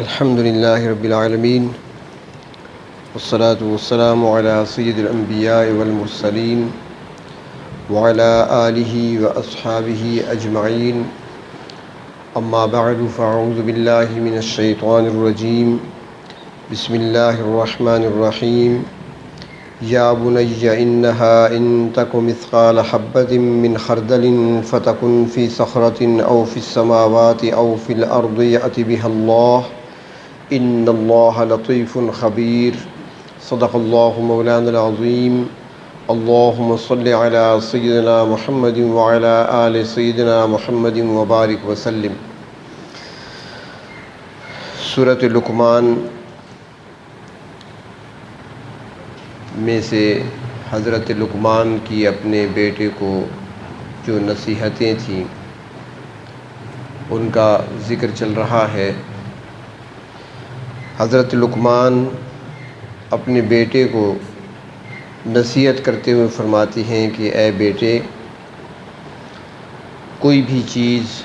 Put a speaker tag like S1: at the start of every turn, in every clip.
S1: الحمد لله رب العالمين والصلاة والسلام على سيد الأنبياء والمرسلين وعلى آله وأصحابه أجمعين أما بعد فأعوذ بالله من الشيطان الرجيم بسم الله الرحمن الرحيم يا بني إنها إن تك مثقال حبة من خردل فتكن في صخرة أو في السماوات أو في الأرض يأت بها الله إن الله لطيف خبير صدق الله مولانا العظيم اللهم صل على سيدنا محمد وعلى آل سيدنا محمد وبارك وسلم۔ سورۃ لقمان میں سے حضرت لقمان کی اپنے بیٹے کو جو نصیحتیں تھیں ان کا ذکر چل رہا ہے۔ حضرت لقمان اپنے بیٹے کو نصیحت کرتے ہوئے فرماتی ہیں کہ اے بیٹے، کوئی بھی چیز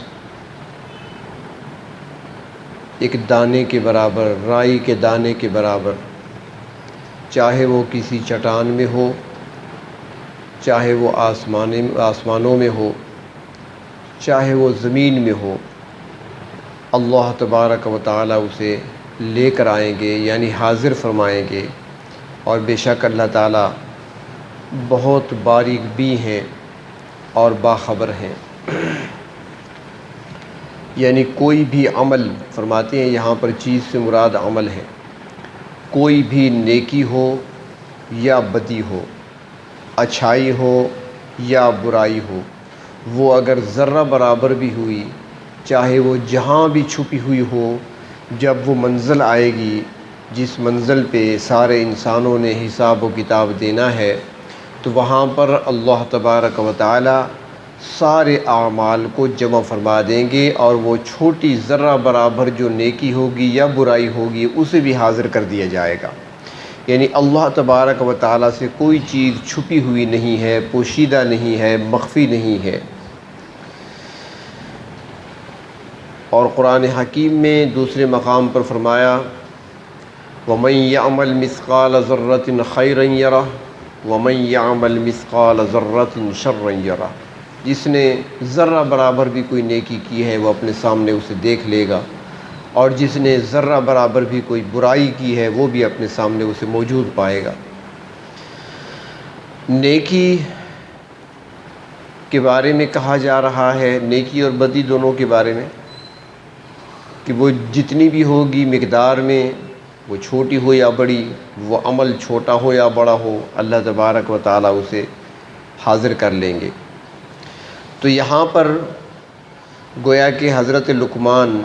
S1: ایک دانے کے برابر، رائی کے دانے کے برابر، چاہے وہ کسی چٹان میں ہو، چاہے وہ آسمانوں میں ہو، چاہے وہ زمین میں ہو، اللہ تبارک و تعالی اسے لے کر آئیں گے، یعنی حاضر فرمائیں گے۔ اور بے شک اللہ تعالیٰ بہت باریک بھی ہیں اور باخبر ہیں۔ یعنی کوئی بھی عمل، فرماتے ہیں یہاں پر چیز سے مراد عمل ہے، کوئی بھی نیکی ہو یا بدی ہو، اچھائی ہو یا برائی ہو، وہ اگر ذرہ برابر بھی ہوئی، چاہے وہ جہاں بھی چھپی ہوئی ہو، جب وہ منزل آئے گی جس منزل پہ سارے انسانوں نے حساب و کتاب دینا ہے، تو وہاں پر اللہ تبارک و تعالی سارے اعمال کو جمع فرما دیں گے، اور وہ چھوٹی ذرہ برابر جو نیکی ہوگی یا برائی ہوگی اسے بھی حاضر کر دیا جائے گا۔ یعنی اللہ تبارک و تعالی سے کوئی چیز چھپی ہوئی نہیں ہے، پوشیدہ نہیں ہے، مخفی نہیں ہے۔ اور قرآن حکیم میں دوسرے مقام پر فرمایا وَمَن يَعْمَلْ مِثْقَالَ ذَرَّةٍ خَيْرًا يَرَهُ وَمَن يَعْمَلْ مِثْقَالَ ذَرَّةٍ شَرًّا يَرَهُ۔ جس نے ذرہ برابر بھی کوئی نیکی کی ہے وہ اپنے سامنے اسے دیکھ لے گا، اور جس نے ذرہ برابر بھی کوئی برائی کی ہے وہ بھی اپنے سامنے اسے موجود پائے گا۔ نیکی کے بارے میں کہا جا رہا ہے، نیکی اور بدی دونوں کے بارے میں، کہ وہ جتنی بھی ہوگی مقدار میں، وہ چھوٹی ہو یا بڑی، وہ عمل چھوٹا ہو یا بڑا ہو، اللہ تبارک و تعالیٰ اسے حاضر کر لیں گے۔ تو یہاں پر گویا کہ حضرت لقمان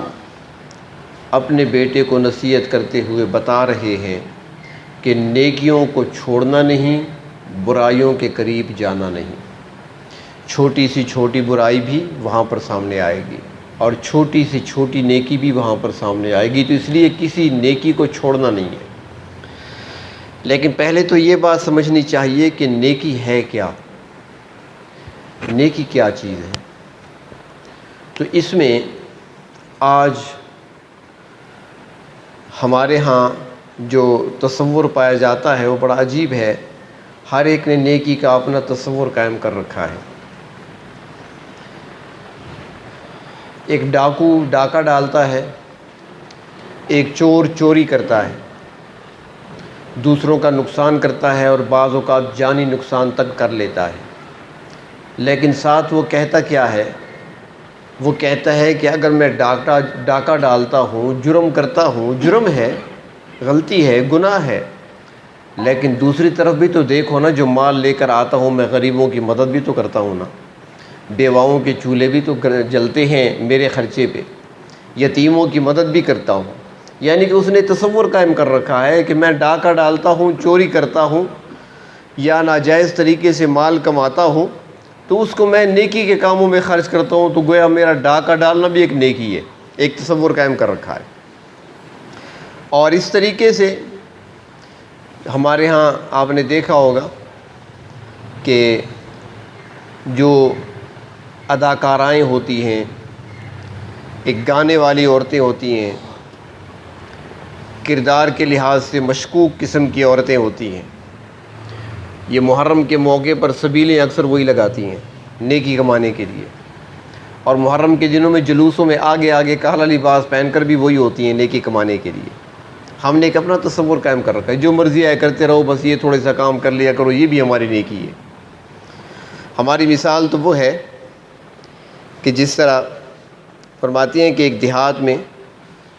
S1: اپنے بیٹے کو نصیحت کرتے ہوئے بتا رہے ہیں کہ نیکیوں کو چھوڑنا نہیں، برائیوں کے قریب جانا نہیں۔ چھوٹی سی چھوٹی برائی بھی وہاں پر سامنے آئے گی، اور چھوٹی سی چھوٹی نیکی بھی وہاں پر سامنے آئے گی، تو اس لیے کسی نیکی کو چھوڑنا نہیں ہے۔ لیکن پہلے تو یہ بات سمجھنی چاہیے کہ نیکی ہے کیا، نیکی کیا چیز ہے۔ تو اس میں آج ہمارے ہاں جو تصور پایا جاتا ہے وہ بڑا عجیب ہے۔ ہر ایک نے نیکی کا اپنا تصور قائم کر رکھا ہے۔ ایک ڈاکو ڈاکہ ڈالتا ہے، ایک چور چوری کرتا ہے، دوسروں کا نقصان کرتا ہے اور بعض اوقات جانی نقصان تک کر لیتا ہے، لیکن ساتھ وہ کہتا کیا ہے؟ وہ کہتا ہے کہ اگر میں ڈاکہ ڈالتا ہوں، جرم کرتا ہوں، جرم ہے، غلطی ہے، گناہ ہے، لیکن دوسری طرف بھی تو دیکھو نا، جو مال لے کر آتا ہوں میں غریبوں کی مدد بھی تو کرتا ہوں نا، بیواؤں کے چولہے بھی تو جلتے ہیں میرے خرچے پہ، یتیموں کی مدد بھی کرتا ہوں۔ یعنی کہ اس نے تصور قائم کر رکھا ہے کہ میں ڈاکہ ڈالتا ہوں، چوری کرتا ہوں یا ناجائز طریقے سے مال کماتا ہوں، تو اس کو میں نیکی کے کاموں میں خرچ کرتا ہوں، تو گویا میرا ڈاکہ ڈالنا بھی ایک نیکی ہے، ایک تصور قائم کر رکھا ہے۔ اور اس طریقے سے ہمارے ہاں آپ نے دیکھا ہوگا کہ جو اداکارائیں ہوتی ہیں، ایک گانے والی عورتیں ہوتی ہیں، کردار کے لحاظ سے مشکوک قسم کی عورتیں ہوتی ہیں. یہ محرم کے موقع پر سبیلیں اکثر وہی لگاتی ہیں نیکی کمانے کے لیے، اور محرم کے دنوں میں جلوسوں میں آگے آگے کالا لباس پہن کر بھی وہی ہوتی ہیں نیکی کمانے کے لیے. ہم نے ایک اپنا تصور قائم کر رکھا ہے، جو مرضی آئے کرتے رہو، بس یہ تھوڑے سا کام کر لیا کرو، یہ بھی ہماری نیکی ہے. ہماری مثال تو وہ ہے کہ جس طرح فرماتی ہیں کہ ایک دیہات میں،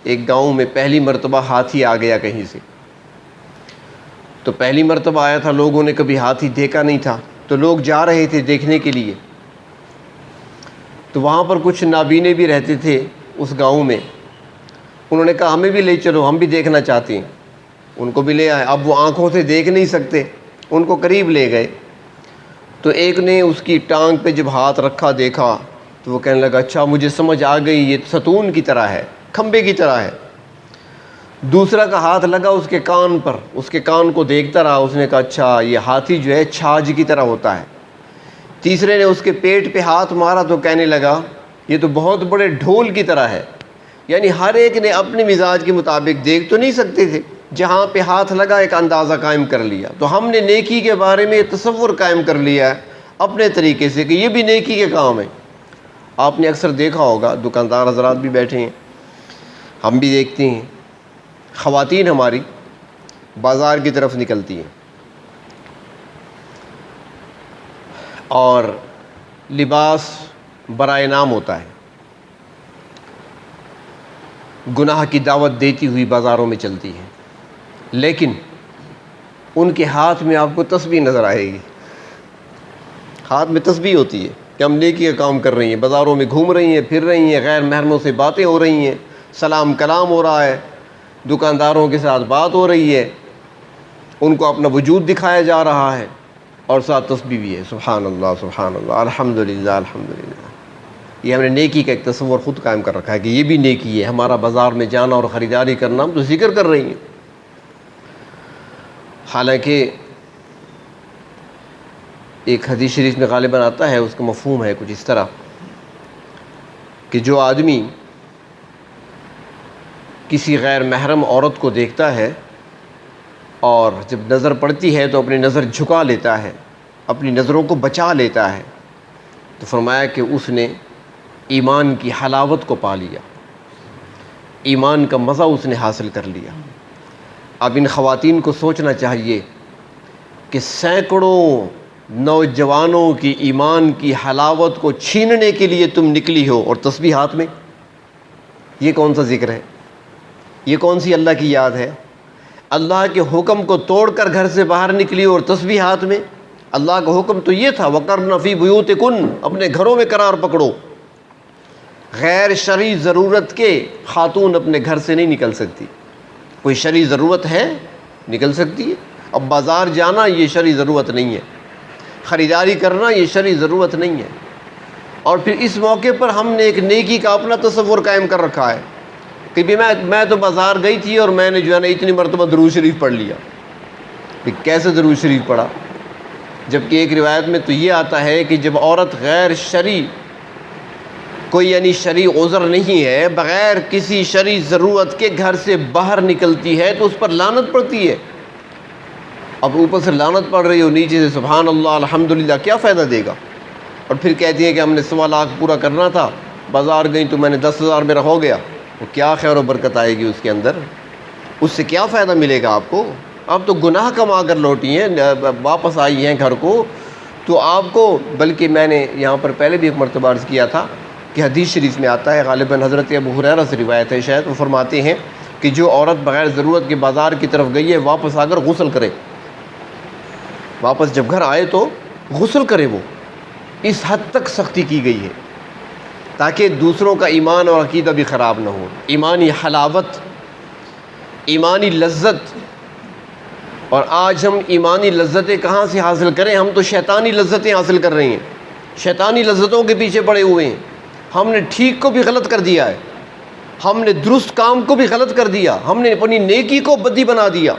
S1: ایک گاؤں میں پہلی مرتبہ ہاتھی آ گیا کہیں سے. تو پہلی مرتبہ آیا تھا، لوگوں نے کبھی ہاتھی دیکھا نہیں تھا، تو لوگ جا رہے تھے دیکھنے کے لیے. تو وہاں پر کچھ نابینے بھی رہتے تھے اس گاؤں میں. انہوں نے کہا ہمیں بھی لے چلو، ہم بھی دیکھنا چاہتے ہیں. ان کو بھی لے آئے. اب وہ آنکھوں سے دیکھ نہیں سکتے، ان کو قریب لے گئے. تو ایک نے اس کی ٹانگ پہ جب ہاتھ رکھا دیکھا تو وہ کہنے لگا اچھا مجھے سمجھ آ گئی، یہ ستون کی طرح ہے، کھمبے کی طرح ہے. دوسرا کا ہاتھ لگا اس کے کان پر، اس کے کان کو دیکھتا رہا. اس نے کہا اچھا یہ ہاتھی جو ہے چھاج کی طرح ہوتا ہے. تیسرے نے اس کے پیٹ پہ ہاتھ مارا تو کہنے لگا یہ تو بہت بڑے ڈھول کی طرح ہے. یعنی ہر ایک نے اپنے مزاج کے مطابق دیکھ تو نہیں سکتے تھے، جہاں پہ ہاتھ لگا ایک اندازہ قائم کر لیا. تو ہم نے نیکی کے بارے میں تصور قائم کر لیا ہے اپنے طریقے سے کہ یہ بھی نیکی کے کام ہے. آپ نے اکثر دیکھا ہوگا، دکاندار حضرات بھی بیٹھے ہیں، ہم بھی دیکھتے ہیں، خواتین ہماری بازار کی طرف نکلتی ہیں اور لباس برائے نام ہوتا ہے، گناہ کی دعوت دیتی ہوئی بازاروں میں چلتی ہیں، لیکن ان کے ہاتھ میں آپ کو تسبیح نظر آئے گی. ہاتھ میں تسبیح ہوتی ہے کہ ہم نیکی کا کام کر رہی ہیں، بازاروں میں گھوم رہی ہیں، پھر رہی ہیں، غیر محرموں سے باتیں ہو رہی ہیں، سلام کلام ہو رہا ہے، دکانداروں کے ساتھ بات ہو رہی ہے، ان کو اپنا وجود دکھایا جا رہا ہے، اور ساتھ تسبیح بھی ہے. سبحان اللہ سبحان اللہ، الحمدللہ الحمدللہ. یہ ہم نے نیکی کا ایک تصور خود قائم کر رکھا ہے کہ یہ بھی نیکی ہے. ہمارا بازار میں جانا اور خریداری کرنا، ہم تو ذکر کر رہی ہیں. حالانکہ ایک حدیث شریف میں غالباً آتا ہے، اس کا مفہوم ہے کچھ اس طرح کہ جو آدمی کسی غیر محرم عورت کو دیکھتا ہے اور جب نظر پڑتی ہے تو اپنی نظر جھکا لیتا ہے، اپنی نظروں کو بچا لیتا ہے، تو فرمایا کہ اس نے ایمان کی حلاوت کو پا لیا، ایمان کا مزہ اس نے حاصل کر لیا. اب ان خواتین کو سوچنا چاہیے کہ سینکڑوں نوجوانوں کی ایمان کی حلاوت کو چھیننے کے لیے تم نکلی ہو، اور تسبیح ہاتھ میں. یہ کون سا ذکر ہے؟ یہ کون سی اللہ کی یاد ہے؟ اللہ کے حکم کو توڑ کر گھر سے باہر نکلی اور تسبیح ہاتھ میں. اللہ کا حکم تو یہ تھا وَقَرْنَ فِي بُيُوتِكُنَّ، اپنے گھروں میں قرار پکڑو. غیر شرعی ضرورت کے خاتون اپنے گھر سے نہیں نکل سکتی. کوئی شرعی ضرورت ہے نکل سکتی ہے. اب بازار جانا یہ شرعی ضرورت نہیں ہے، خریداری کرنا یہ شرعی ضرورت نہیں ہے. اور پھر اس موقع پر ہم نے ایک نیکی کا اپنا تصور قائم کر رکھا ہے کہ بھی میں تو بازار گئی تھی اور میں نے جو ہے نا اتنی مرتبہ درود شریف پڑھ لیا. کہ کیسے درود شریف پڑھا؟ جبکہ ایک روایت میں تو یہ آتا ہے کہ جب عورت غیر شرعی کوئی یعنی شرعی عذر نہیں ہے، بغیر کسی شرعی ضرورت کے گھر سے باہر نکلتی ہے تو اس پر لعنت پڑتی ہے. اب اوپر سے لعنت پڑ رہی ہو، نیچے سے سبحان اللہ الحمدللہ، کیا فائدہ دے گا؟ اور پھر کہتی ہے کہ ہم نے 1.25 لاکھ پورا کرنا تھا، بازار گئی تو میں نے 10,000 میرا ہو گیا. وہ کیا خیر و برکت آئے گی اس کے اندر؟ اس سے کیا فائدہ ملے گا آپ کو؟ آپ تو گناہ کما کر لوٹی ہیں، واپس آئی ہیں گھر کو. تو آپ کو، بلکہ میں نے یہاں پر پہلے بھی ایک مرتبہ عرض کیا تھا کہ حدیث شریف میں آتا ہے، غالباً حضرت ابو ہریرہ سے روایت ہے شاید، وہ فرماتے ہیں کہ جو عورت بغیر ضرورت کے بازار کی طرف گئی ہے واپس آ کر غسل کرے. واپس جب گھر آئے تو غسل کرے. وہ اس حد تک سختی کی گئی ہے تاکہ دوسروں کا ایمان اور عقیدہ بھی خراب نہ ہو. ایمانی حلاوت، ایمانی لذت. اور آج ہم ایمانی لذتیں کہاں سے حاصل کریں؟ ہم تو شیطانی لذتیں حاصل کر رہے ہیں، شیطانی لذتوں کے پیچھے پڑے ہوئے ہیں. ہم نے ٹھیک کو بھی غلط کر دیا ہے، ہم نے درست کام کو بھی غلط کر دیا، ہم نے اپنی نیکی کو بدی بنا دیا،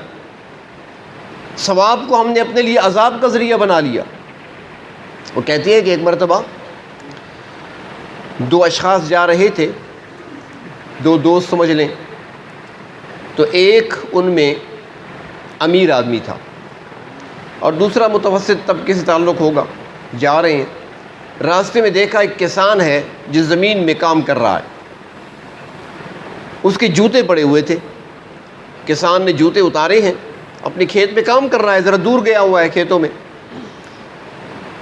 S1: ثواب کو ہم نے اپنے لیے عذاب کا ذریعہ بنا لیا. وہ کہتی ہے کہ ایک مرتبہ 2 اشخاص جا رہے تھے، 2 دوست سمجھ لیں. تو ایک ان میں امیر آدمی تھا اور دوسرا متوسط طبقے سے تعلق ہوگا. جا رہے ہیں، راستے میں دیکھا ایک کسان ہے جو زمین میں کام کر رہا ہے. اس کے جوتے پڑے ہوئے تھے. کسان نے جوتے اتارے ہیں، اپنے کھیت میں کام کر رہا ہے، ذرا دور گیا ہوا ہے کھیتوں میں.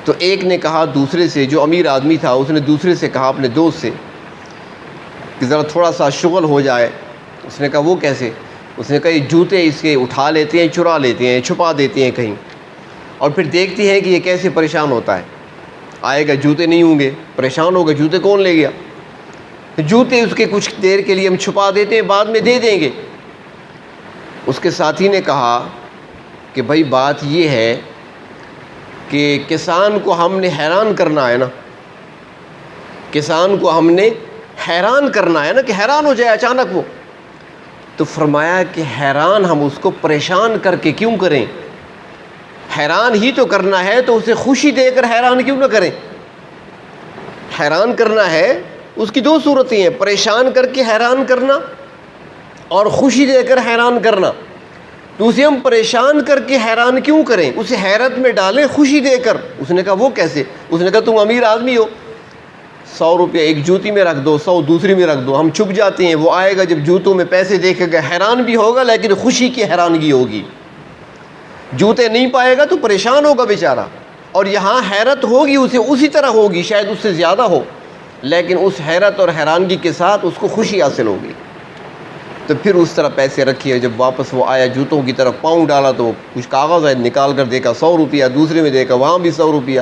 S1: تو ایک نے کہا دوسرے سے، جو امیر آدمی تھا اس نے دوسرے سے کہا اپنے دوست سے کہ ذرا تھوڑا سا شغل ہو جائے. اس نے کہا وہ کیسے؟ اس نے کہا یہ جوتے اس کے اٹھا لیتے ہیں، چرا لیتے ہیں، چھپا دیتے ہیں کہیں، اور پھر دیکھتی ہیں کہ یہ کیسے پریشان ہوتا ہے. آئے گا جوتے نہیں ہوں گے، پریشان ہوگا، جوتے کون لے گیا؟ جوتے اس کے کچھ دیر کے لیے ہم چھپا دیتے ہیں، بعد میں دے دیں گے. اس کے ساتھی نے کہا کہ بھائی بات یہ ہے کہ کسان کو ہم نے حیران کرنا ہے نا، کسان کو ہم نے حیران کرنا ہے نا، کہ حیران ہو جائے اچانک وہ. تو فرمایا کہ حیران ہم اس کو پریشان کر کے کیوں کریں؟ حیران ہی تو کرنا ہے تو اسے خوشی دے کر حیران کیوں نہ کریں؟ حیران کرنا ہے، اس کی دو صورتیں ہیں، پریشان کر کے حیران کرنا اور خوشی دے کر حیران کرنا. تو اسے ہم پریشان کر کے حیران کیوں کریں؟ اسے حیرت میں ڈالیں خوشی دے کر. اس نے کہا وہ کیسے؟ اس نے کہا تم امیر آدمی ہو، 100 روپیہ ایک جوتی میں رکھ دو، 100 دوسری میں رکھ دو، ہم چھپ جاتے ہیں. وہ آئے گا جب جوتوں میں پیسے دیکھے گا حیران بھی ہوگا لیکن خوشی کی حیرانگی ہوگی. جوتے نہیں پائے گا تو پریشان ہوگا بیچارہ، اور یہاں حیرت ہوگی اسے اسی طرح ہوگی، شاید اس سے زیادہ ہو، لیکن اس حیرت اور حیرانگی کے ساتھ اس کو خوشی حاصل ہوگی. تو پھر اس طرح پیسے رکھیے. جب واپس وہ آیا جوتوں کی طرف پاؤں ڈالا تو کچھ کاغذ ہے، نکال کر دیکھا 100 روپیہ، دوسرے میں دیکھا وہاں بھی 100 روپیہ.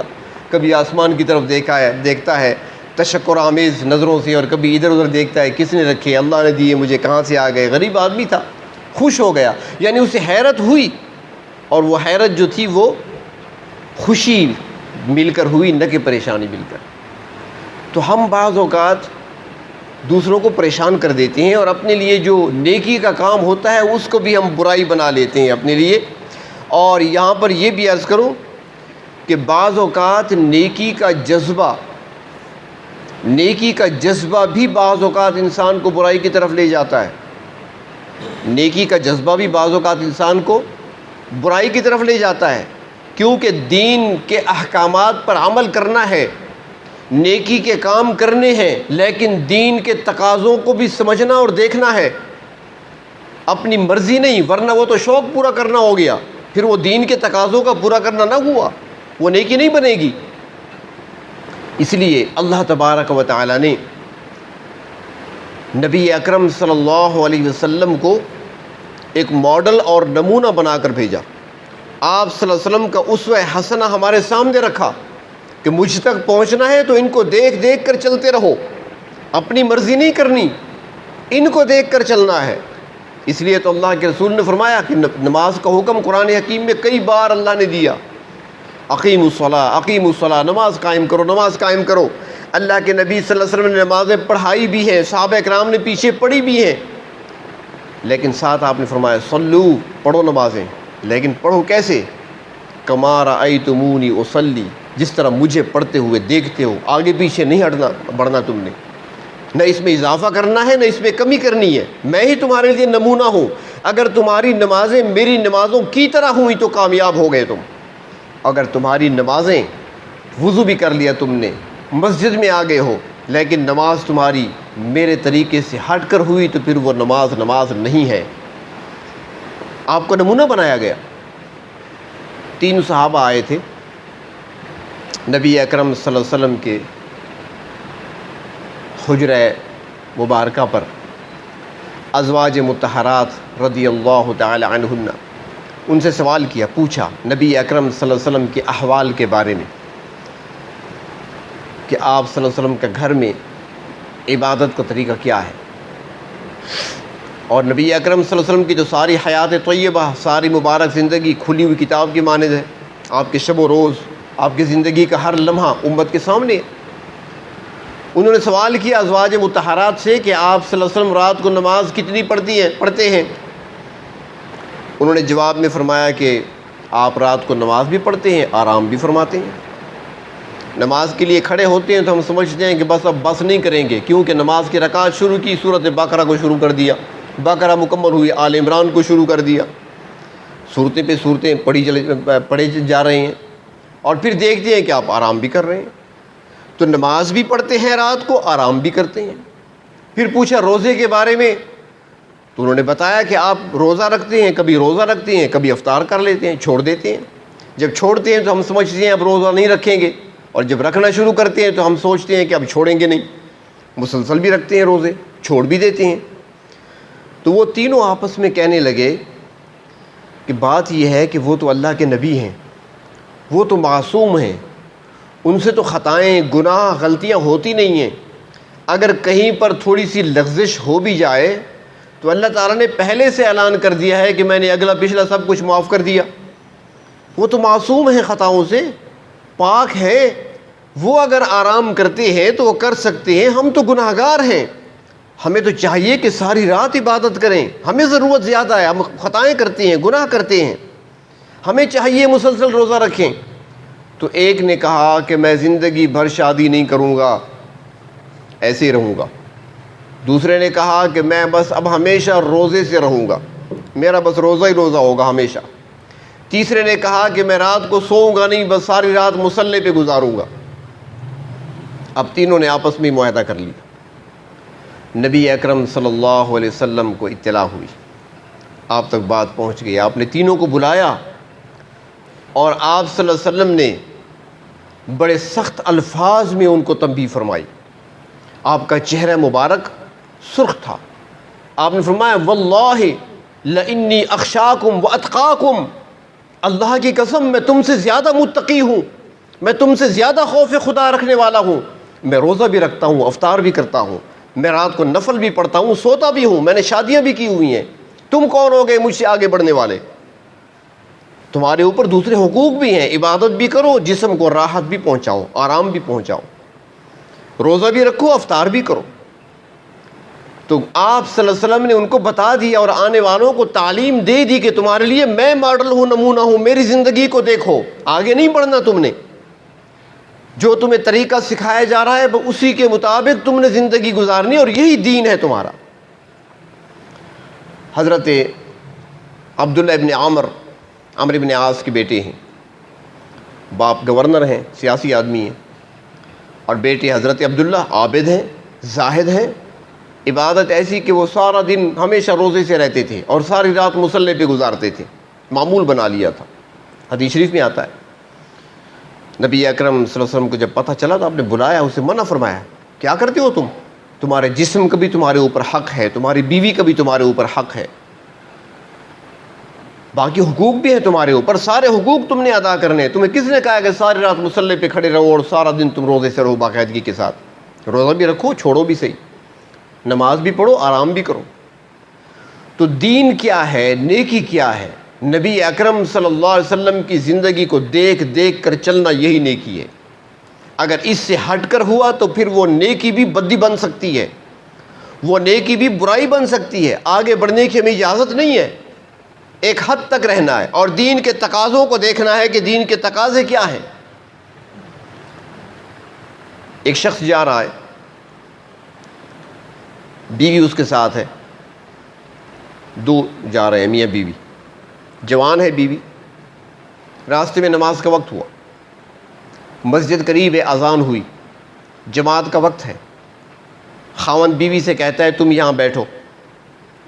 S1: کبھی آسمان کی طرف دیکھتا ہے تشکر آمیز نظروں سے، اور کبھی ادھر ادھر دیکھتا ہے کس نے رکھے، اللہ نے دیے، مجھے کہاں سے آ گئے. غریب آدمی تھا، خوش ہو گیا، یعنی اسے حیرت ہوئی، اور وہ حیرت جو تھی وہ خوشی مل کر ہوئی، نہ کہ پریشانی مل کر. تو ہم بعض اوقات دوسروں کو پریشان کر دیتے ہیں، اور اپنے لیے جو نیکی کا کام ہوتا ہے اس کو بھی ہم برائی بنا لیتے ہیں اپنے لیے. اور یہاں پر یہ بھی عرض کروں کہ بعض اوقات نیکی کا جذبہ بھی بعض اوقات انسان کو برائی کی طرف لے جاتا ہے. نیکی کا جذبہ بھی بعض اوقات انسان کو برائی کی طرف لے جاتا ہے، کیونکہ دین کے احکامات پر عمل کرنا ہے، نیکی کے کام کرنے ہیں، لیکن دین کے تقاضوں کو بھی سمجھنا اور دیکھنا ہے. اپنی مرضی نہیں، ورنہ وہ تو شوق پورا کرنا ہو گیا، پھر وہ دین کے تقاضوں کا پورا کرنا نہ ہوا، وہ نیکی نہیں بنے گی. اس لیے اللہ تبارک و تعالی نے نبی اکرم صلی اللہ علیہ وسلم کو ایک ماڈل اور نمونہ بنا کر بھیجا. آپ صلی اللہ علیہ وسلم کا اسوہ حسنہ ہمارے سامنے رکھا کہ مجھ تک پہنچنا ہے تو ان کو دیکھ دیکھ کر چلتے رہو، اپنی مرضی نہیں کرنی، ان کو دیکھ کر چلنا ہے. اس لیے تو اللہ کے رسول نے فرمایا کہ نماز کا حکم قرآن حکیم میں کئی بار اللہ نے دیا، اقیم الصلاۃ، نماز قائم کرو، نماز قائم کرو. اللہ کے نبی صلی اللہ علیہ وسلم نے نمازیں پڑھائی بھی ہیں، صحابہ کرام نے پیچھے پڑھی بھی ہیں، لیکن ساتھ آپ نے فرمایا صلو، پڑھو نمازیں، لیکن پڑھو کیسے؟ کما رأیتمونی اصلی، جس طرح مجھے پڑھتے ہوئے دیکھتے ہو، آگے پیچھے نہیں بڑھنا تم نے، نہ اس میں اضافہ کرنا ہے نہ اس میں کمی کرنی ہے. میں ہی تمہارے لیے نمونہ ہوں. اگر تمہاری نمازیں میری نمازوں کی طرح ہوئی تو کامیاب ہو گئے تم. اگر تمہاری نمازیں، وضو بھی کر لیا تم نے، مسجد میں آ گئے ہو، لیکن نماز تمہاری میرے طریقے سے ہٹ کر ہوئی تو پھر وہ نماز نہیں ہے. آپ کو نمونہ بنایا گیا. 3 صحابہ آئے تھے نبی اکرم صلی اللہ علیہ وسلم کے حجرہ مبارکہ پر، ازواج مطہرات رضی اللہ تعالی عنہن. ان سے سوال کیا، پوچھا نبی اکرم صلی اللہ علیہ وسلم کے احوال کے بارے میں، کہ آپ صلی اللہ علیہ وسلم کا گھر میں عبادت کا طریقہ کیا ہے. اور نبی اکرم صلی اللہ علیہ وسلم کی تو ساری حیات طیبہ، ساری مبارک زندگی کھلی ہوئی کتاب کی مانند ہے. آپ کے شب و روز، آپ کی زندگی کا ہر لمحہ امت کے سامنے ہے. انہوں نے سوال کیا ازواج مطہرات سے کہ آپ صلی اللہ علیہ وسلم رات کو نماز کتنی پڑھتے ہیں. انہوں نے جواب میں فرمایا کہ آپ رات کو نماز بھی پڑھتے ہیں، آرام بھی فرماتے ہیں. نماز کے لیے کھڑے ہوتے ہیں تو ہم سمجھتے ہیں کہ بس اب نہیں کریں گے، کیونکہ نماز کی رکعت شروع کی، سورۃ بقرہ کو شروع کر دیا، بقرہ مکمل ہوئی، آل عمران کو شروع کر دیا، صورتیں پہ صورتیں پڑھے جا رہے ہیں، اور پھر دیکھتے ہیں کہ آپ آرام بھی کر رہے ہیں، تو نماز بھی پڑھتے ہیں رات کو، آرام بھی کرتے ہیں۔ پھر پوچھا روزے کے بارے میں، تو انہوں نے بتایا کہ آپ روزہ رکھتے ہیں، کبھی روزہ رکھتے ہیں، کبھی افطار کر لیتے ہیں، چھوڑ دیتے ہیں۔ جب چھوڑتے ہیں تو ہم سمجھتے ہیں اب روزہ نہیں رکھیں گے، اور جب رکھنا شروع کرتے ہیں تو ہم سوچتے ہیں کہ اب چھوڑیں گے نہیں، مسلسل بھی رکھتے ہیں روزے، چھوڑ بھی دیتے ہیں۔ تو وہ تینوں آپس میں کہنے لگے کہ بات یہ ہے کہ وہ تو اللہ کے نبی ہیں، وہ تو معصوم ہیں، ان سے تو خطائیں، گناہ، غلطیاں ہوتی نہیں ہیں، اگر کہیں پر تھوڑی سی لغزش ہو بھی جائے تو اللہ تعالیٰ نے پہلے سے اعلان کر دیا ہے کہ میں نے اگلا پچھلا سب کچھ معاف کر دیا، وہ تو معصوم ہیں، خطاؤں سے پاک ہیں، وہ اگر آرام کرتے ہیں تو وہ کر سکتے ہیں، ہم تو گناہ گار ہیں، ہمیں تو چاہیے کہ ساری رات عبادت کریں، ہمیں ضرورت زیادہ ہے، ہم خطائیں کرتے ہیں، گناہ کرتے ہیں، ہمیں چاہیے مسلسل روزہ رکھیں۔ تو ایک نے کہا کہ میں زندگی بھر شادی نہیں کروں گا، ایسے ہی رہوں گا۔ دوسرے نے کہا کہ میں بس اب ہمیشہ روزے سے رہوں گا، میرا بس روزہ ہی روزہ ہوگا ہمیشہ۔ تیسرے نے کہا کہ میں رات کو سوؤں گا نہیں، بس ساری رات مصلے پہ گزاروں گا۔ اب تینوں نے آپس میں معاہدہ کر لیا۔ نبی اکرم صلی اللہ علیہ وسلم کو اطلاع ہوئی، آپ تک بات پہنچ گئی، آپ نے تینوں کو بلایا اور آپ صلی اللہ علیہ وسلم نے بڑے سخت الفاظ میں ان کو تنبیہ فرمائی۔ آپ کا چہرہ مبارک سرخ تھا، آپ نے فرمایا واللہ لانی اخشاکم واتقاکم، اللہ کی قسم میں تم سے زیادہ متقی ہوں، میں تم سے زیادہ خوف خدا رکھنے والا ہوں، میں روزہ بھی رکھتا ہوں، افطار بھی کرتا ہوں، میں رات کو نفل بھی پڑھتا ہوں، سوتا بھی ہوں، میں نے شادیاں بھی کی ہوئی ہیں، تم کون ہو گئے مجھ سے آگے بڑھنے والے؟ تمہارے اوپر دوسرے حقوق بھی ہیں، عبادت بھی کرو، جسم کو راحت بھی پہنچاؤ، آرام بھی پہنچاؤ، روزہ بھی رکھو، افطار بھی کرو۔ تو آپ صلی اللہ علیہ وسلم نے ان کو بتا دیا اور آنے والوں کو تعلیم دے دی کہ تمہارے لیے میں ماڈل ہوں، نمونہ ہوں، میری زندگی کو دیکھو، آگے نہیں بڑھنا تم نے، جو تمہیں طریقہ سکھایا جا رہا ہے اسی کے مطابق تم نے زندگی گزارنی، اور یہی دین ہے تمہارا۔ حضرت عبداللہ ابن عمر ابن عاص کے بیٹے ہیں، باپ گورنر ہیں، سیاسی آدمی ہیں، اور بیٹے حضرت عبداللہ عابد ہیں، زاہد ہیں، عبادت ایسی کہ وہ سارا دن ہمیشہ روزے سے رہتے تھے اور ساری رات مصلے پہ گزارتے تھے، معمول بنا لیا تھا۔ حدیث شریف میں آتا ہے نبی اکرم صلی اللہ علیہ وسلم کو جب پتہ چلا تو آپ نے بلایا، اسے منع فرمایا، کیا کرتے ہو تم؟ تمہارے جسم کا بھی تمہارے اوپر حق ہے، تمہاری بیوی کا بھی تمہارے اوپر حق ہے، باقی حقوق بھی ہیں تمہارے اوپر، سارے حقوق تم نے ادا کرنے ہیں۔ تمہیں کس نے کہا کہ ساری رات مصلے پہ کھڑے رہو اور سارا دن تم روزے سے رہو باقاعدگی کے ساتھ؟ روزہ بھی رکھو، چھوڑو بھی صحیح، نماز بھی پڑھو، آرام بھی کرو۔ تو دین کیا ہے، نیکی کیا ہے؟ نبی اکرم صلی اللہ علیہ وسلم کی زندگی کو دیکھ دیکھ کر چلنا، یہی نیکی ہے۔ اگر اس سے ہٹ کر ہوا تو پھر وہ نیکی بھی بدی بن سکتی ہے، وہ نیکی بھی برائی بن سکتی ہے، آگے بڑھنے کی ہمیں اجازت نہیں ہے، ایک حد تک رہنا ہے، اور دین کے تقاضوں کو دیکھنا ہے کہ دین کے تقاضے کیا ہیں۔ ایک شخص جا رہا ہے، بیوی اس کے ساتھ ہے، دو جا رہے ہیں، میاں بیوی، جوان ہے بیوی، راستے میں نماز کا وقت ہوا، مسجد قریب ہے، اذان ہوئی، جماعت کا وقت ہے، خاوند بیوی سے کہتا ہے تم یہاں بیٹھو،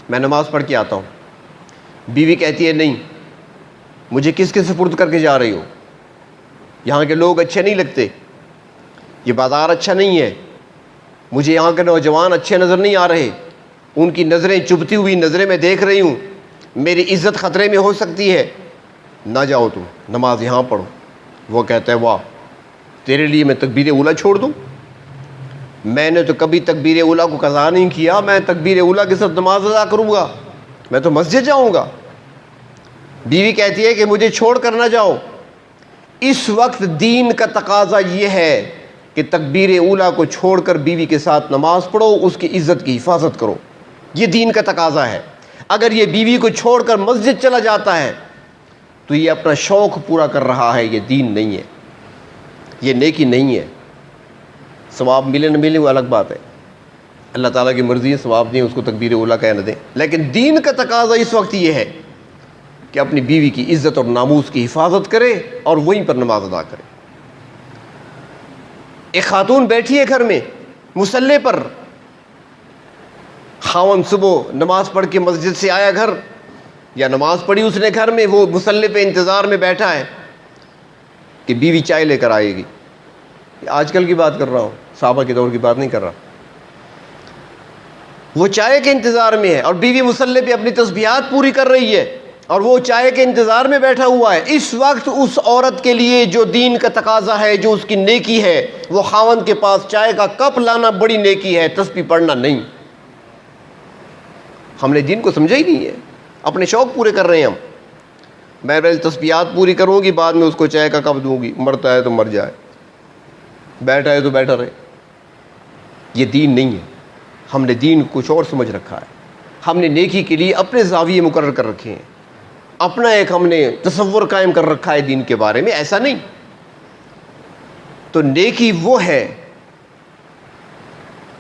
S1: میں نماز پڑھ کے آتا ہوں۔ بیوی کہتی ہے نہیں، مجھے کس کے سپرد کر کے جا رہی ہو؟ یہاں کے لوگ اچھے نہیں لگتے، یہ بازار اچھا نہیں ہے، مجھے یہاں کے نوجوان اچھے نظر نہیں آ رہے، ان کی نظریں چبھتی ہوئی نظریں میں دیکھ رہی ہوں، میری عزت خطرے میں ہو سکتی ہے، نہ جاؤ تم، نماز یہاں پڑھو۔ وہ کہتا ہے واہ، تیرے لیے میں تکبیر اولیٰ چھوڑ دوں؟ میں نے تو کبھی تکبیر اولیٰ کو قضا نہیں کیا، میں تکبیر اولیٰ کے ساتھ نماز ادا کروں گا، میں تو مسجد جاؤں گا۔ بیوی کہتی ہے کہ مجھے چھوڑ کر نہ جاؤ۔ اس وقت دین کا تقاضا یہ ہے کہ تکبیر اولیٰ کو چھوڑ کر بیوی کے ساتھ نماز پڑھو، اس کی عزت کی حفاظت کرو، یہ دین کا تقاضا ہے۔ اگر یہ بیوی کو چھوڑ کر مسجد چلا جاتا ہے تو یہ اپنا شوق پورا کر رہا ہے، یہ دین نہیں ہے، یہ نیکی نہیں ہے۔ ثواب ملے نہ ملے وہ الگ بات ہے، اللہ تعالیٰ کی مرضی ہے، ثواب دیں اس کو، تکبیر اولیٰ کہہ نہ دیں، لیکن دین کا تقاضا اس وقت یہ ہے کہ اپنی بیوی کی عزت اور ناموس کی حفاظت کرے اور وہیں پر نماز ادا کرے۔ ایک خاتون بیٹھی ہے گھر میں مصلی پر، خاوند صبح نماز پڑھ کے مسجد سے آیا گھر، یا نماز پڑھی اس نے گھر میں، وہ مصلی پہ انتظار میں بیٹھا ہے کہ بیوی چائے لے کر آئے گی۔ آج کل کی بات کر رہا ہوں، صحابہ کے دور کی بات نہیں کر رہا۔ وہ چائے کے انتظار میں ہے اور بیوی مصلی پہ اپنی تسبیحات پوری کر رہی ہے اور وہ چائے کے انتظار میں بیٹھا ہوا ہے۔ اس وقت اس عورت کے لیے جو دین کا تقاضا ہے، جو اس کی نیکی ہے، وہ خاوند کے پاس چائے کا کپ لانا بڑی نیکی ہے، تسبیح پڑھنا نہیں۔ ہم نے دین کو سمجھا ہی نہیں ہے، اپنے شوق پورے کر رہے ہیں ہم۔ میں پہلے تسبیحات پوری کروں گی، بعد میں اس کو چائے کا کپ دوں گی، مرتا ہے تو مر جائے، بیٹھا ہے تو بیٹھا رہے۔ یہ دین نہیں ہے، ہم نے دین کچھ اور سمجھ رکھا ہے۔ ہم نے نیکی کے لیے اپنے زاویے مقرر کر رکھے ہیں، اپنا ایک ہم نے تصور قائم کر رکھا ہے دین کے بارے میں، ایسا نہیں۔ تو نیکی وہ ہے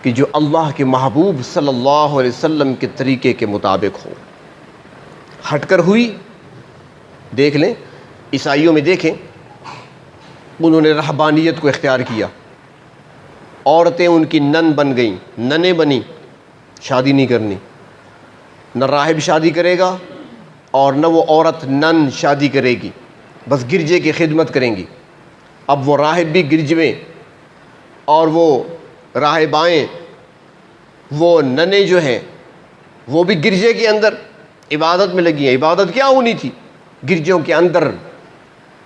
S1: کہ جو اللہ کے محبوب صلی اللہ علیہ وسلم کے طریقے کے مطابق ہو۔ ہٹ کر ہوئی، دیکھ لیں عیسائیوں میں، دیکھیں انہوں نے رہبانیت کو اختیار کیا، عورتیں ان کی نن بن گئیں، ننیں بنی، شادی نہیں کرنی، نہ راہب شادی کرے گا اور نہ وہ عورت نن شادی کرے گی، بس گرجے کی خدمت کریں گی۔ اب وہ راہب بھی گرج میں اور وہ راہبائیں، وہ ننیں جو ہیں وہ بھی گرجے کے اندر عبادت میں لگی ہیں۔ عبادت کیا ہونی تھی؟ گرجوں کے اندر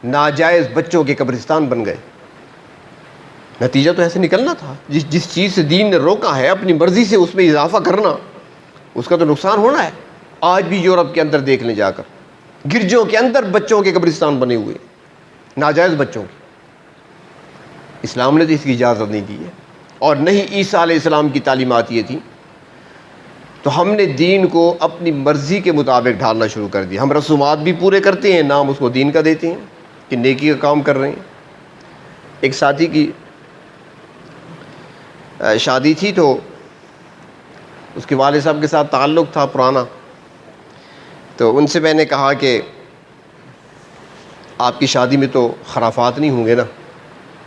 S1: ناجائز بچوں کے قبرستان بن گئے۔ نتیجہ تو ایسے نکلنا تھا، جس چیز سے دین نے روکا ہے اپنی مرضی سے اس میں اضافہ کرنا، اس کا تو نقصان ہونا ہے۔ آج بھی یورپ کے اندر دیکھ لیں جا کر، گرجوں کے اندر بچوں کے قبرستان بنے ہوئے، ناجائز بچوں کے۔ اسلام نے تو اس کی اجازت نہیں دی ہے، اور نہیں عیسیٰ علیہ السلام کی تعلیمات یہ تھی۔ تو ہم نے دین کو اپنی مرضی کے مطابق ڈھالنا شروع کر دیا۔ ہم رسومات بھی پورے کرتے ہیں، نام اس کو دین کا دیتے ہیں کہ نیکی کا کام کر رہے ہیں۔ ایک ساتھی کی شادی تھی تو اس کے والد صاحب کے ساتھ تعلق تھا پرانا، تو ان سے میں نے کہا کہ آپ کی شادی میں تو خرافات نہیں ہوں گے نا؟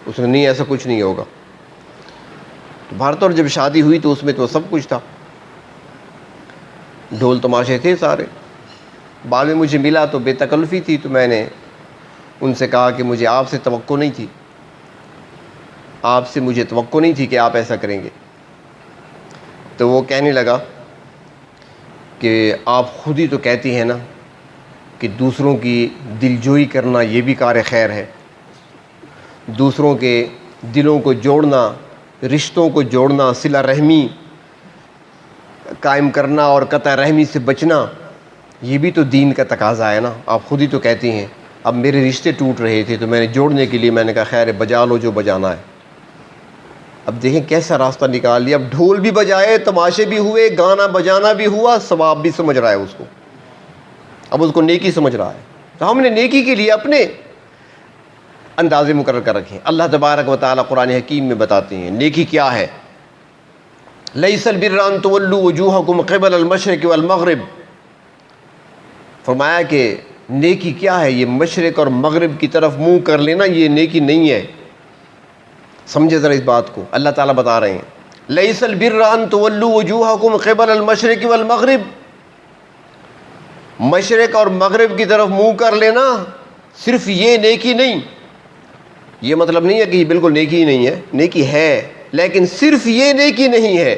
S1: اس نے نہیں، ایسا کچھ نہیں ہوگا۔ تو بھارت اور جب شادی ہوئی تو اس میں تو سب کچھ تھا، ڈھول تماشے تھے سارے۔ بعد میں مجھے ملا تو بے تکلفی تھی، تو میں نے ان سے کہا کہ مجھے آپ سے توقع نہیں تھی، آپ سے مجھے توقع نہیں تھی کہ آپ ایسا کریں گے۔ تو وہ کہنے لگا کہ آپ خود ہی تو کہتی ہیں نا کہ دوسروں کی دلجوئی کرنا یہ بھی کار خیر ہے، دوسروں کے دلوں کو جوڑنا، رشتوں کو جوڑنا، صلہ رحمی قائم کرنا اور قطع رحمی سے بچنا، یہ بھی تو دین کا تقاضا ہے نا، آپ خود ہی تو کہتی ہیں۔ اب میرے رشتے ٹوٹ رہے تھے تو میں نے جوڑنے کے لیے میں نے کہا خیر ہے، بجا لو جو بجانا ہے۔ اب دیکھیں کیسا راستہ نکال لیا، اب ڈھول بھی بجائے، تماشے بھی ہوئے، گانا بجانا بھی ہوا، ثواب بھی سمجھ رہا ہے اس کو، اب اس کو نیکی سمجھ رہا ہے۔ تو ہم نے نیکی کے لیے اپنے اندازے مقرر کر رکھے ہیں۔ اللہ تبارک و تعالیٰ قرآن حکیم میں بتاتے ہیں نیکی کیا ہے۔ لیس البر ان تولوا وجوہکم قبل المشرق والمغرب، فرمایا کہ نیکی کیا ہے، یہ مشرق اور مغرب کی طرف منہ کر لینا یہ نیکی نہیں ہے۔ سمجھے ذرا اس بات کو، اللہ تعالیٰ بتا رہے ہیں لیس البر ان تولوا وجوہکم قبل المشرق والمغرب، مشرق اور مغرب کی طرف منہ کر لینا صرف یہ نیکی نہیں۔ یہ مطلب نہیں ہے کہ یہ بالکل نیکی ہی نہیں ہے، نیکی ہے، لیکن صرف یہ نیکی نہیں ہے۔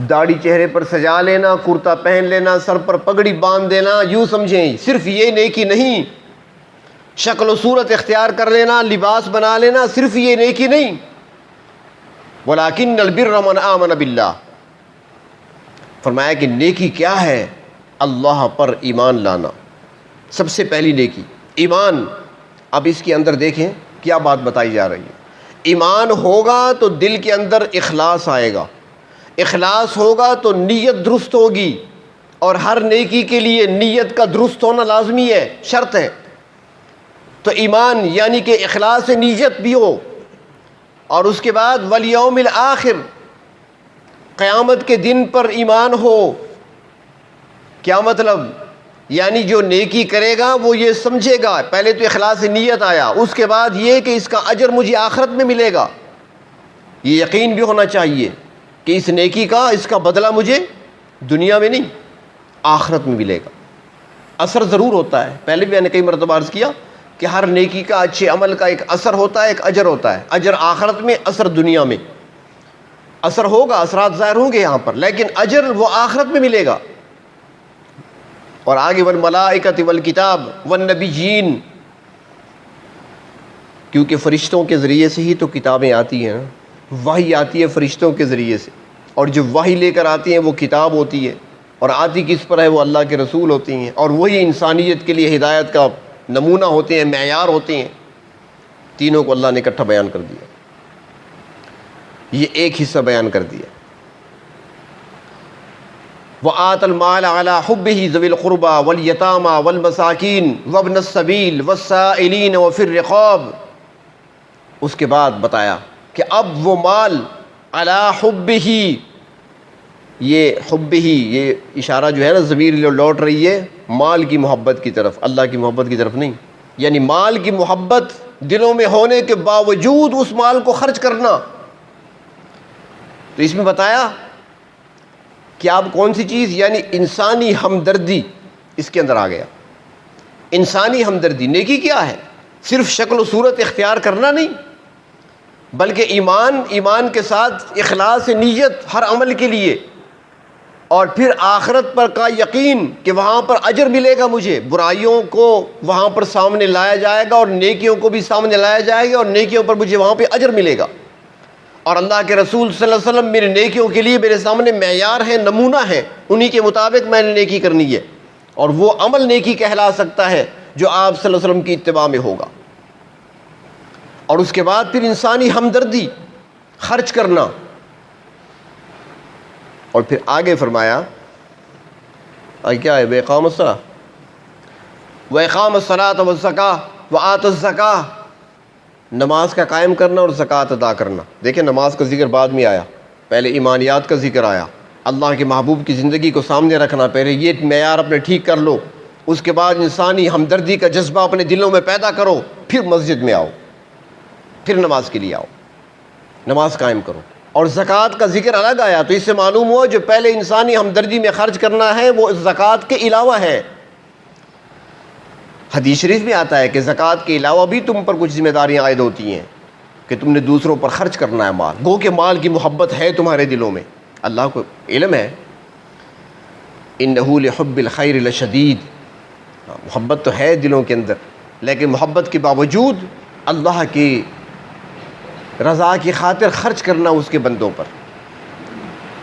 S1: داڑھی چہرے پر سجا لینا، کرتا پہن لینا، سر پر پگڑی باندھ دینا، یوں سمجھیں صرف یہ نیکی نہیں۔ شکل و صورت اختیار کر لینا، لباس بنا لینا، صرف یہ نیکی نہیں۔ وَلَٰكِنَّ الْبِرَّ مَنْ آمَنَ بِاللَّهِ، فرمایا کہ نیکی کیا ہے، اللہ پر ایمان لانا، سب سے پہلی نیکی ایمان۔ اب اس کے اندر دیکھیں کیا بات بتائی جا رہی ہے۔ ایمان ہوگا تو دل کے اندر اخلاص آئے گا، اخلاص ہوگا تو نیت درست ہوگی، اور ہر نیکی کے لیے نیت کا درست ہونا لازمی ہے، شرط ہے۔ تو ایمان یعنی کہ اخلاص نیت بھی ہو، اور اس کے بعد والیوم الآخر، قیامت کے دن پر ایمان ہو۔ کیا مطلب؟ یعنی جو نیکی کرے گا وہ یہ سمجھے گا، پہلے تو اخلاص نیت آیا، اس کے بعد یہ کہ اس کا اجر مجھے آخرت میں ملے گا۔ یہ یقین بھی ہونا چاہیے کہ اس نیکی کا، اس کا بدلہ مجھے دنیا میں نہیں آخرت میں ملے گا۔ اثر ضرور ہوتا ہے، پہلے بھی میں نے کئی مرتبہ عرض کیا کہ ہر نیکی کا، اچھے عمل کا ایک اثر ہوتا ہے، ایک اجر ہوتا ہے۔ اجر آخرت میں، اثر دنیا میں۔ اثر ہوگا، اثرات ظاہر ہوں گے یہاں پر، لیکن اجر وہ آخرت میں ملے گا۔ اور آگے والملائکۃ والکتاب والنبیین، کیونکہ فرشتوں کے ذریعے سے ہی تو کتابیں آتی ہیں نا، وحی آتی ہے فرشتوں کے ذریعے سے، اور جو وحی لے کر آتی ہیں وہ کتاب ہوتی ہے، اور آتی کس پر ہے؟ وہ اللہ کے رسول ہوتی ہیں، اور وہی انسانیت کے لیے ہدایت کا نمونہ ہوتے ہیں، معیار ہوتے ہیں۔ تینوں کو اللہ نے اکٹھا بیان کر دیا، یہ ایک حصہ بیان کر دیا۔ وآت المال على حبه ذوي القربى واليتامى والمساکین وابن السبیل والسائلین وفی الرقاب۔ اس کے بعد بتایا کہ اب وہ مال علی حبہ، یہ حبہ، یہ اشارہ جو ہے نا، ضمیر لوٹ رہی ہے مال کی محبت کی طرف، اللہ کی محبت کی طرف نہیں۔ یعنی مال کی محبت دلوں میں ہونے کے باوجود اس مال کو خرچ کرنا۔ تو اس میں بتایا کہ آپ کون سی چیز، یعنی انسانی ہمدردی اس کے اندر آ گیا۔ انسانی ہمدردی، نیکی کیا ہے؟ صرف شکل و صورت اختیار کرنا نہیں، بلکہ ایمان کے ساتھ اخلاص نیت ہر عمل کے لیے، اور پھر آخرت پر کا یقین کہ وہاں پر اجر ملے گا مجھے، برائیوں کو وہاں پر سامنے لایا جائے گا اور نیکیوں کو بھی سامنے لایا جائے گا، اور نیکیوں پر مجھے وہاں پہ اجر ملے گا، اور اللہ کے رسول صلی اللہ علیہ وسلم میرے نیکیوں کے لیے میرے سامنے معیار ہے، نمونہ ہے، انہی کے مطابق میں نے نیکی کرنی ہے، اور وہ عمل نیکی کہلا سکتا ہے جو آپ صلی اللہ علیہ وسلم کی اتباع میں ہوگا۔ اور اس کے بعد پھر انسانی ہمدردی، خرچ کرنا، اور پھر آگے فرمایا کیا ہے؟ وَإِقَامَ الصَّلَاةِ وَإِقَامَ الصَّلَاةَ وَالزَّكَاةَ وَآتَى الزَّكَاةَ، نماز کا قائم کرنا اور زکوٰۃ ادا کرنا۔ دیکھیں نماز کا ذکر بعد میں آیا، پہلے ایمانیات کا ذکر آیا، اللہ کے محبوب کی زندگی کو سامنے رکھنا، پہلے یہ معیار اپنے ٹھیک کر لو، اس کے بعد انسانی ہمدردی کا جذبہ اپنے دلوں میں پیدا کرو، پھر مسجد میں آؤ، پھر نماز کے لیے آؤ، نماز قائم کرو۔ اور زکوٰۃ کا ذکر الگ آیا، تو اس سے معلوم ہوا جو پہلے انسانی ہمدردی میں خرچ کرنا ہے وہ زکوٰۃ کے علاوہ ہے۔ حدیث شریف میں آتا ہے کہ زکوٰۃ کے علاوہ بھی تم پر کچھ ذمہ داریاں عائد ہوتی ہیں کہ تم نے دوسروں پر خرچ کرنا ہے مال، گو کہ مال کی محبت ہے تمہارے دلوں میں، اللہ کو علم ہے۔ انہ لحب الخیر لشدید، محبت تو ہے دلوں کے اندر، لیکن محبت کے باوجود اللہ کی رضا کی خاطر خرچ کرنا اس کے بندوں پر۔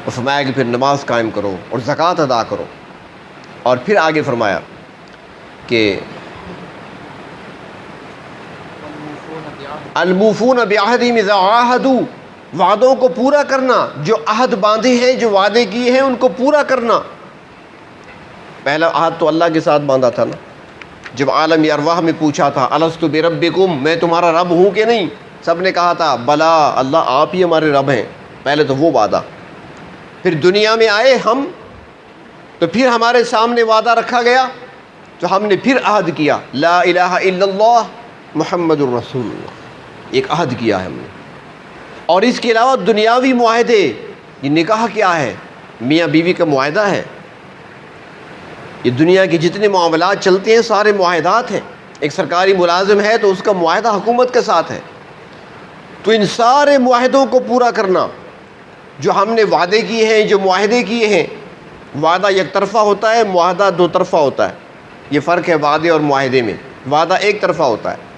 S1: اور فرمایا کہ پھر نماز قائم کرو اور زکوٰۃ ادا کرو، اور پھر آگے فرمایا کہ الموفون بعہدہم اذا عاہدوا، وعدوں کو پورا کرنا، جو عہد باندھے ہیں، جو وعدے کیے ہیں ان کو پورا کرنا۔ پہلا عہد تو اللہ کے ساتھ باندھا تھا نا، جب عالم ارواح میں پوچھا تھا الست بربکم، میں تمہارا رب ہوں کہ نہیں، سب نے کہا تھا بلا اللہ آپ ہی ہمارے رب ہیں، پہلے تو وہ وعدہ۔ پھر دنیا میں آئے ہم، تو پھر ہمارے سامنے وعدہ رکھا گیا، تو ہم نے پھر عہد کیا، لا الہ الا اللہ محمد الرسول اللہ، ایک عہد کیا ہے ہم نے۔ اور اس کے علاوہ دنیاوی معاہدے، یہ نکاح کیا ہے؟ میاں بیوی کا معاہدہ ہے، یہ دنیا کے جتنے معاملات چلتے ہیں سارے معاہدات ہیں۔ ایک سرکاری ملازم ہے تو اس کا معاہدہ حکومت کے ساتھ ہے، تو ان سارے معاہدوں کو پورا کرنا، جو ہم نے وعدے کیے ہیں، جو معاہدے کیے ہیں۔ وعدہ یک طرفہ ہوتا ہے، معاہدہ دو طرفہ ہوتا ہے، یہ فرق ہے وعدے اور معاہدے میں۔ وعدہ ایک طرفہ ہوتا ہے،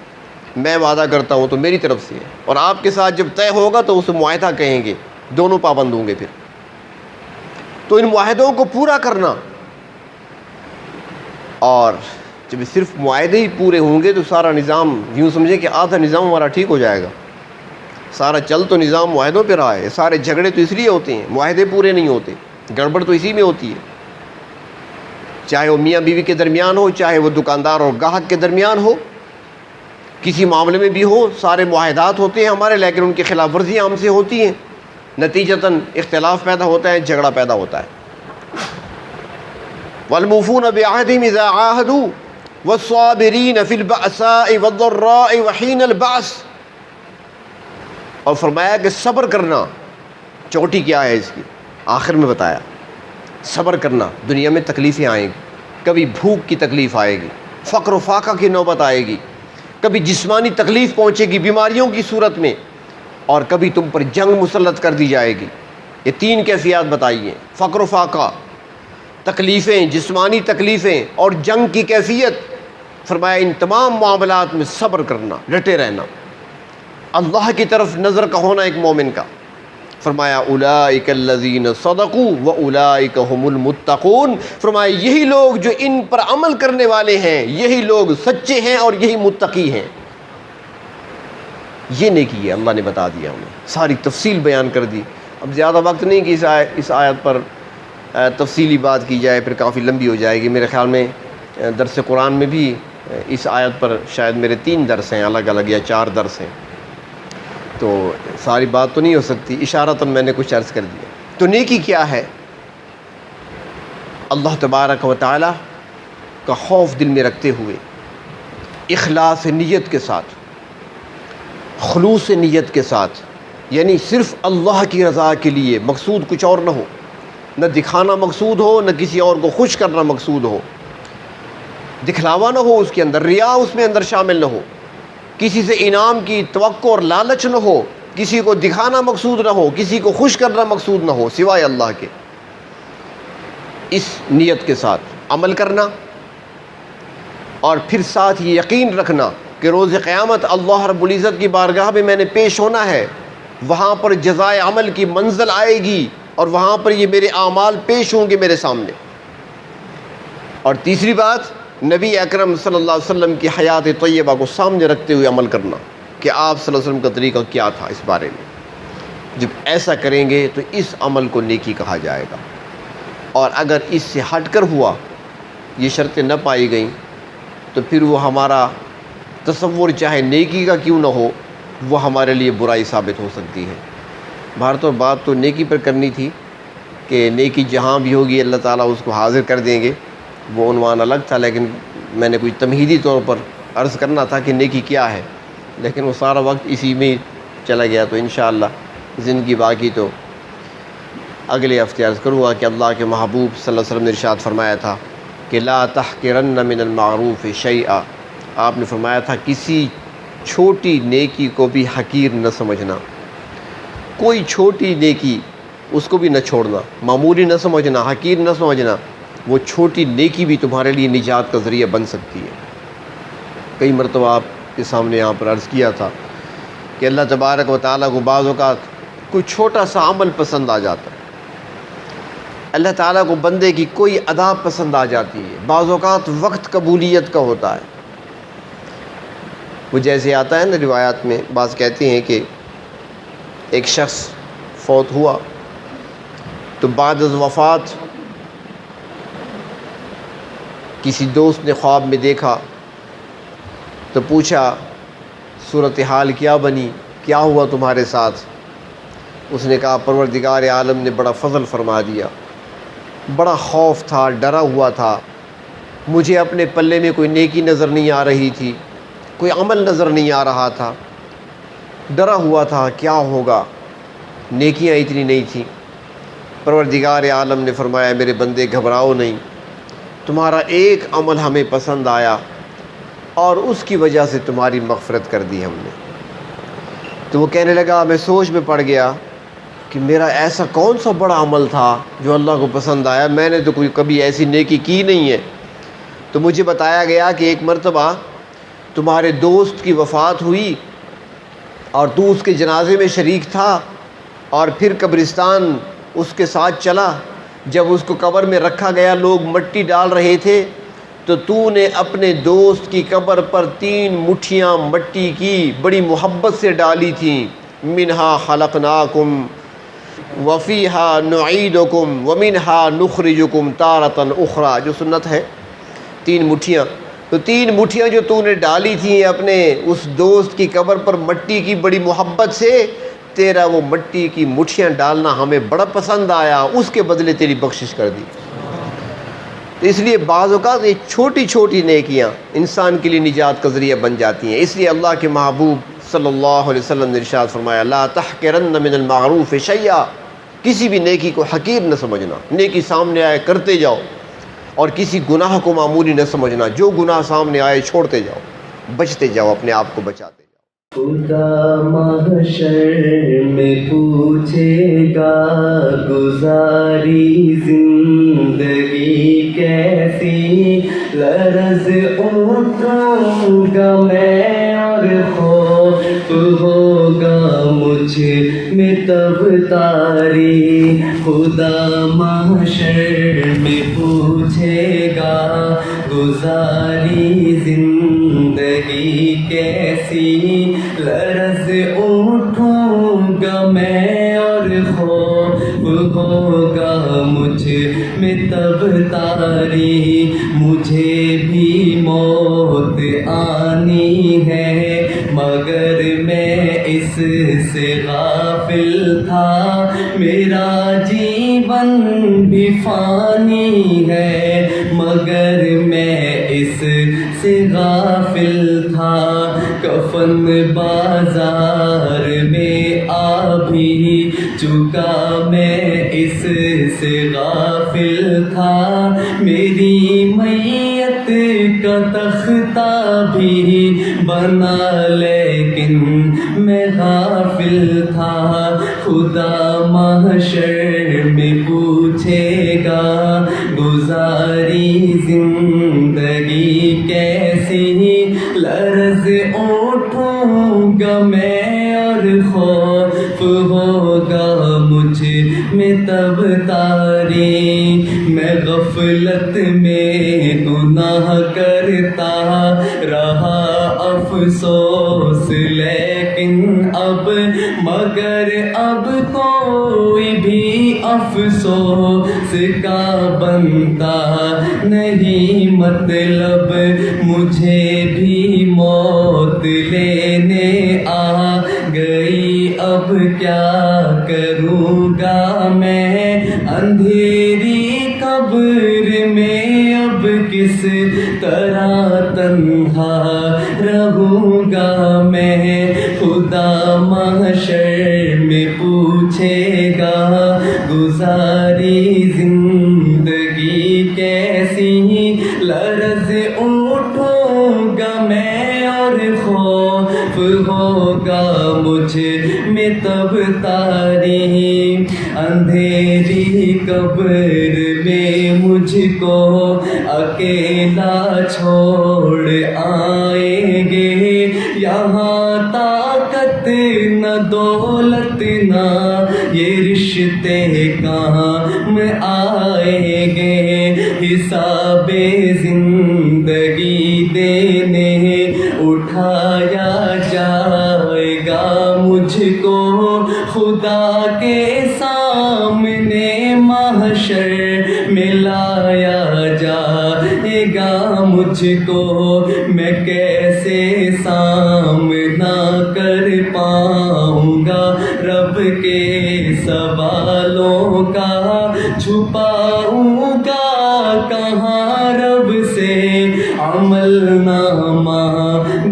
S1: میں وعدہ کرتا ہوں تو میری طرف سے ہے، اور آپ کے ساتھ جب طے ہوگا تو اسے معاہدہ کہیں گے، دونوں پابند ہوں گے پھر۔ تو ان معاہدوں کو پورا کرنا، اور جب صرف معاہدے ہی پورے ہوں گے تو سارا نظام، یوں سمجھیں کہ آدھا نظام ہمارا ٹھیک ہو جائے گا۔ سارا چل تو نظام معاہدوں پہ رہا ہے، سارے جھگڑے تو اس لیے ہوتے ہیں، معاہدے پورے نہیں ہوتے، گڑبڑ تو اسی میں ہوتی ہے، چاہے وہ میاں بیوی کے درمیان ہو، چاہے وہ دکاندار اور گاہک کے درمیان ہو، کسی معاملے میں بھی ہو، سارے معاہدات ہوتے ہیں ہمارے، لیکن ان کی خلاف ورزیاں ہم سے ہوتی ہیں۔ نتیجتاً اختلاف پیدا ہوتا ہے، جھگڑا پیدا ہوتا ہے۔ والموفون بعہدہم اذا عاہدوا والصابرین فی البأساء والضراء وحین البأس، اور فرمایا کہ صبر کرنا، چوٹی کیا ہے اس کی آخر میں بتایا، صبر کرنا، دنیا میں تکلیفیں آئیں گی، کبھی بھوک کی تکلیف آئے گی، فقر و فاقہ کی نوبت آئے گی، کبھی جسمانی تکلیف پہنچے گی بیماریوں کی صورت میں، اور کبھی تم پر جنگ مسلط کر دی جائے گی۔ یہ تین کیفیات بتائی ہیں، فقر و فاقہ، تکلیفیں، جسمانی تکلیفیں اور جنگ کی کیفیت۔ فرمایا ان تمام معاملات میں صبر کرنا، ڈٹے رہنا، اللہ کی طرف نظر کا ہونا ایک مومن کا۔ فرمایا اولئک الذین صدقوا واولئک هم المتقون، فرمایا یہی لوگ جو ان پر عمل کرنے والے ہیں، یہی لوگ سچے ہیں اور یہی متقی ہیں۔ یہ نیکی ہے، اللہ نے بتا دیا ہمیں، ساری تفصیل بیان کر دی۔ اب زیادہ وقت نہیں کہ اس آیت پر تفصیلی بات کی جائے، پھر کافی لمبی ہو جائے گی۔ میرے خیال میں درس قرآن میں بھی اس آیت پر شاید میرے 3 درس ہیں الگ الگ، یا 4 درس ہیں، تو ساری بات تو نہیں ہو سکتی، اشارتاً میں نے کچھ عرض کر دیا۔ تو نیکی کیا ہے؟ اللہ تبارک و تعالی کا خوف دل میں رکھتے ہوئے، اخلاص نیت کے ساتھ، خلوص نیت کے ساتھ، یعنی صرف اللہ کی رضا کے لیے، مقصود کچھ اور نہ ہو، نہ دکھانا مقصود ہو، نہ کسی اور کو خوش کرنا مقصود ہو، دکھلاوا نہ ہو اس کے اندر، ریا اس میں اندر شامل نہ ہو، کسی سے انعام کی توقع اور لالچ نہ ہو، کسی کو دکھانا مقصود نہ ہو، کسی کو خوش کرنا مقصود نہ ہو سوائے اللہ کے۔ اس نیت کے ساتھ عمل کرنا، اور پھر ساتھ یہ یقین رکھنا کہ روز قیامت اللہ رب العزت کی بارگاہ میں میں نے پیش ہونا ہے، وہاں پر جزائے عمل کی منزل آئے گی، اور وہاں پر یہ میرے اعمال پیش ہوں گے میرے سامنے۔ اور تیسری بات، نبی اکرم صلی اللہ علیہ وسلم کی حیات طیبہ کو سامنے رکھتے ہوئے عمل کرنا کہ آپ صلی اللہ علیہ وسلم کا طریقہ کیا تھا اس بارے میں۔ جب ایسا کریں گے تو اس عمل کو نیکی کہا جائے گا، اور اگر اس سے ہٹ کر ہوا، یہ شرطیں نہ پائی گئیں، تو پھر وہ ہمارا تصور چاہے نیکی کا کیوں نہ ہو، وہ ہمارے لیے برائی ثابت ہو سکتی ہے۔ بہر تو بات تو نیکی پر کرنی تھی کہ نیکی جہاں بھی ہوگی اللہ تعالیٰ اس کو حاضر کر دیں گے، وہ عنوان الگ تھا، لیکن میں نے کوئی تمہیدی طور پر عرض کرنا تھا کہ نیکی کیا ہے، لیکن وہ سارا وقت اسی میں چلا گیا۔ تو انشاءاللہ زندگی باقی تو اگلے ہفتے عرض کروں گا کہ اللہ کے محبوب صلی اللہ علیہ وسلم نے ارشاد فرمایا تھا کہ لا تحقرن من المعروف شیئا، آپ نے فرمایا تھا کسی چھوٹی نیکی کو بھی حقیر نہ سمجھنا، کوئی چھوٹی نیکی اس کو بھی نہ چھوڑنا، معمولی نہ سمجھنا، حقیر نہ سمجھنا، وہ چھوٹی نیکی بھی تمہارے لیے نجات کا ذریعہ بن سکتی ہے۔ کئی مرتبہ آپ کے سامنے یہاں پر عرض کیا تھا کہ اللہ تبارک و تعالیٰ کو بعض اوقات کوئی چھوٹا سا عمل پسند آ جاتا ہے، اللہ تعالیٰ کو بندے کی کوئی ادا پسند آ جاتی ہے، بعض اوقات وقت قبولیت کا ہوتا ہے۔ وہ جیسے آتا ہے نا روایات میں، بعض کہتے ہیں کہ ایک شخص فوت ہوا تو بعد از وفات کسی دوست نے خواب میں دیکھا تو پوچھا صورتحال کیا بنی، کیا ہوا تمہارے ساتھ؟ اس نے کہا پروردگار عالم نے بڑا فضل فرما دیا، بڑا خوف تھا، ڈرا ہوا تھا، مجھے اپنے پلے میں کوئی نیکی نظر نہیں آ رہی تھی، کوئی عمل نظر نہیں آ رہا تھا، ڈرا ہوا تھا کیا ہوگا، نیکیاں اتنی نہیں تھیں۔ پروردگار عالم نے فرمایا میرے بندے گھبراؤ نہیں، تمہارا ایک عمل ہمیں پسند آیا اور اس کی وجہ سے تمہاری مغفرت کر دی ہم نے۔ تو وہ کہنے لگا، میں سوچ میں پڑ گیا کہ میرا ایسا کون سا بڑا عمل تھا جو اللہ کو پسند آیا، میں نے تو کوئی کبھی ایسی نیکی کی نہیں ہے۔ تو مجھے بتایا گیا کہ ایک مرتبہ تمہارے دوست کی وفات ہوئی اور تو اس کے جنازے میں شریک تھا، اور پھر قبرستان اس کے ساتھ چلا، جب اس کو قبر میں رکھا گیا لوگ مٹی ڈال رہے تھے تو نے اپنے دوست کی قبر پر 3 مٹھیاں مٹی کی بڑی محبت سے ڈالی تھیں، منہا خلقناکم وفیہا نعیدکم ومنہا نخرجکم تارۃ اخری، جو سنت ہے 3 مٹھیاں۔ تو 3 مٹھیاں جو نے ڈالی تھیں اپنے اس دوست کی قبر پر مٹی کی بڑی محبت سے، تیرا وہ مٹی کی مٹھیاں ڈالنا ہمیں بڑا پسند آیا، اس کے بدلے تیری بخشش کر دی۔ اس لیے بعض اوقات یہ چھوٹی چھوٹی نیکیاں انسان کے لیے نجات کا ذریعہ بن جاتی ہیں۔ اس لیے اللہ کے محبوب صلی اللہ علیہ وسلم نے ارشاد فرمایا، لا تحقرن من المعروف شیئا، کسی بھی نیکی کو حقیر نہ سمجھنا، نیکی سامنے آئے کرتے جاؤ، اور کسی گناہ کو معمولی نہ سمجھنا، جو گناہ سامنے آئے چھوڑتے جاؤ، بچتے جاؤ، اپنے آپ کو بچاتے جاؤ۔
S2: خدا محشر میں پوچھے گا گزاری زندگی کیسی، لرز اٹھوں گا میں اور خوف ہوگا مجھ میں تب تاری۔ خدا محشر میں پوچھے گا گزاری زندگی کیسی، لرز اٹھوں گا میں اور خوف ہوگا مجھ میں تب تاری۔ مجھے بھی موت آنی ہے مگر میں اس سے غافل تھا، میرا جیون بھی فانی ہے مگر میں اس سے غافل تھا۔ کفن بازار میں آ بھی چکا میں اس سے غافل تھا، میری میت کا تختہ بھی بنا لیکن میں غافل تھا۔ خدا محشر میں پوچھے گا گزاری زندگی کیسی، لرز اٹھوں گا میں اور خوف ہوگا مجھ میں تب تاری۔ میں غفلت میں گناہ کرتا رہا افسوس لیکن اب، مگر اب کوئی بھی افسوس کا بنتا نہیں، مطلب مجھے بھی موت لینے آ گئی، اب کیا کروں گا میں اندھیری قبر میں، اب کس طرح تنہا رہوں گا میں۔ خدا محشر میں پوچھے گا گزاری زندگی کیسی، لرز اٹھوں گا میں اور خوف ہوگا مجھ میں تب تاری۔ اندھیری قبر میں مجھ کو اکیلا چھوڑ آئیں گے، یہاں طاقت نہ دولت نہ یہ رشتے کام آئیں گے، حساب زندگی دینے اٹھایا جائے گا مجھ کو، خدا کے سامنے محشر میں لایا جائے گا مجھ کو، میں کیسے سامنا کر پاؤں گا رب کے سوالوں کا، چھپاؤں گا کہاں رب سے عمل نامہ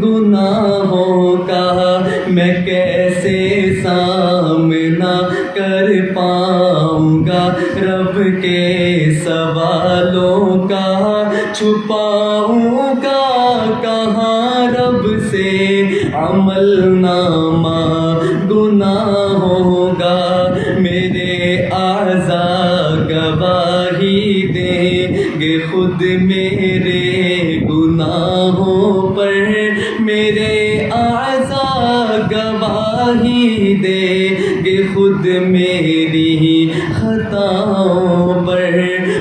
S2: گناہوں کا، میں کیسے سامنا کر پاؤں گا رب کے سوالوں کا، چھپاؤں گا کہاں رب سے عمل نامہ گناہوں کا۔ میرے اعضاء گواہی دیں گے خود میرے گناہوں پر، میرے اعضاء گواہی دیں گے خود میری خطاؤں پر۔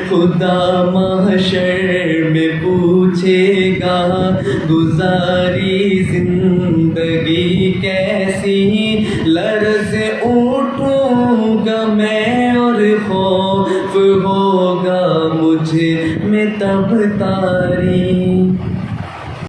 S2: خدا محشر میں پوچھے گا گزاری زندگی کیسی، لرز اٹھوں گا میں اور خوف ہوگا مجھ میں تب تاری۔